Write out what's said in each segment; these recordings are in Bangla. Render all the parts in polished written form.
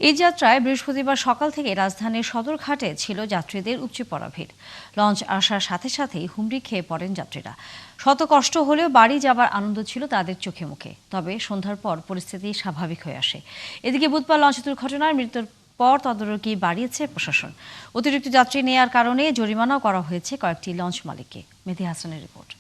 এই যাত্রায় বৃহস্পতিবার সকাল থেকে রাজধানীর সদরঘাটে ছিল যাত্রীদের উপচে পড়া ভিড়। লঞ্চ আসার সাথে সাথেই হুমড়ি খেয়ে পড়েন যাত্রীরা। শত কষ্ট হলেও বাড়ি যাবার আনন্দ ছিল তাদের চোখে মুখে। তবে সন্ধ্যার পর পরিস্থিতি স্বাভাবিক হয়ে আসে। এদিকে বুধবার লঞ্চ দুর্ঘটনার মৃত্যুর পর তদারকি বাড়িয়েছে প্রশাসন। অতিরিক্ত যাত্রী নেয়ার কারণে জরিমানাও করা হয়েছে কয়েকটি লঞ্চ মালিককে। মেহেদী হাসানের রিপোর্ট।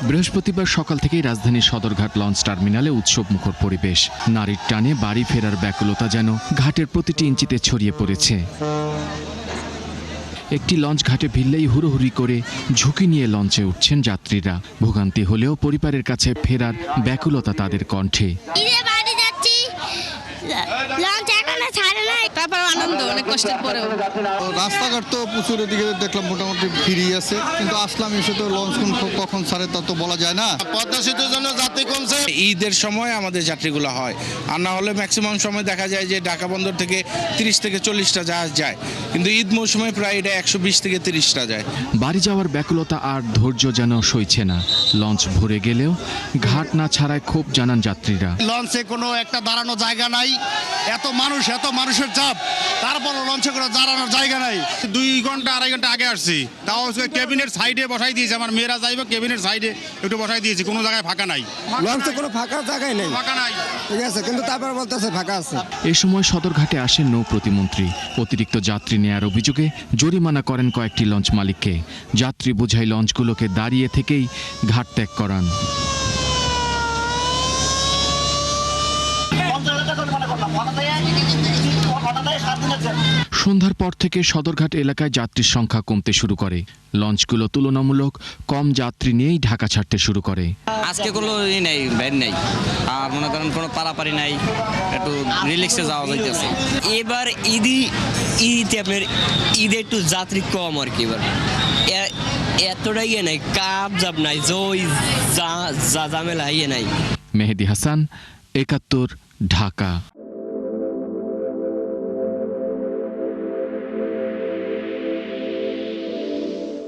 বৃহস্পতিবার সকাল থেকেই রাজধানীর সদরঘাট লঞ্চ টার্মিনালে উৎসবমুখর পরিবেশ। নারীর টানে বাড়ি ফেরার ব্যাকুলতা যেন ঘাটের প্রতিটি ইঞ্চিতে ছড়িয়ে পড়েছে। একটি লঞ্চ ঘাটে ভিড়লেই হুড়োহুড়ি করে ঝুঁকি নিয়ে লঞ্চে উঠছেন যাত্রীরা। ভোগান্তি হলেও পরিবারের কাছে ফেরার ব্যাকুলতা তাদের কণ্ঠে। আনন্দ অনেক কষ্টের পরেও রাস্তাঘাট তো প্রচুর দিকে দেখলাম মোটামুটি ফ্রি আছে, কিন্তু আসলাম এসে তো লঞ্চ কখন ছাড়ে তা তো বলা যায় না। পদ্মা সেতুর জন্য যাত্রী কমছে। ঈদের সময় আমাদের যাত্রীগুলো হয়, আর না হলে ম্যাক্সিমাম সময় দেখা যায় যে ঢাকা বন্দর থেকে 30 থেকে 40টা জাহাজ যায়, কিন্তু ঈদ মৌসুমে প্রায় এটা 120 থেকে 30টা যায়। বাড়ি যাওয়ার ব্যাকুলতা আর ধৈর্য যেন সইছে না। লঞ্চ ভরে গেলেও ঘাট না ছাড়ায় ক্ষোভ জানান যাত্রীরা। লঞ্চে কোনো একটা দাঁড়ানো জায়গা নাই, এত মানুষের চাপ, তারপর লঞ্চে কোনো দাঁড়ানোর জায়গা নাই। 2 ঘন্টা 2.5 ঘন্টা আগে আসছি, তাও কেবিনের সাইডে বসাই দিয়েছে। আমার মেয়েরা যাইব কেবিনের সাইডে একটু বসাই দিয়েছি, কোনো জায়গায় ফাঁকা নাই। লঞ্চে কোনো ফাঁকা জায়গায় নেই, ফাঁকা নাই, ঠিক আছে, কিন্তু তারপর বলতেছে ফাঁকা আছে। এ সময় সদরঘাটে আসেন নৌ প্রতিমন্ত্রী। অতিরিক্ত যাত্রী নেয়ার অভিযোগে জরিমানা করেন কয়েকটি লঞ্চ মালিককে। যাত্রী বোঝাই লঞ্চগুলোকে দাঁড়িয়ে থেকেই ঘাট ত্যাগ করান। সন্ধ্যার পর থেকে সদরঘাট এলাকায় যাত্রীর সংখ্যা কমতে শুরু করে। লঞ্চগুলো তুলনামূলক কম যাত্রী নিয়েই ঢাকা ছাড়তে শুরু করে। আজকে কোনো নেই, ব্যান নেই, আর মনে করেন কোনো পারাপারি নাই, একটু রিল্যাক্সে যাওয়া যাইতেছে। এবার আপনার ঈদে একটু যাত্রী কম আর কি। এবার এতটা ইয়ে নাই, কাপ জাপ নাই, ঝামেলা ইয়ে নাই। মেহেদী হাসান, ৭১, ঢাকা।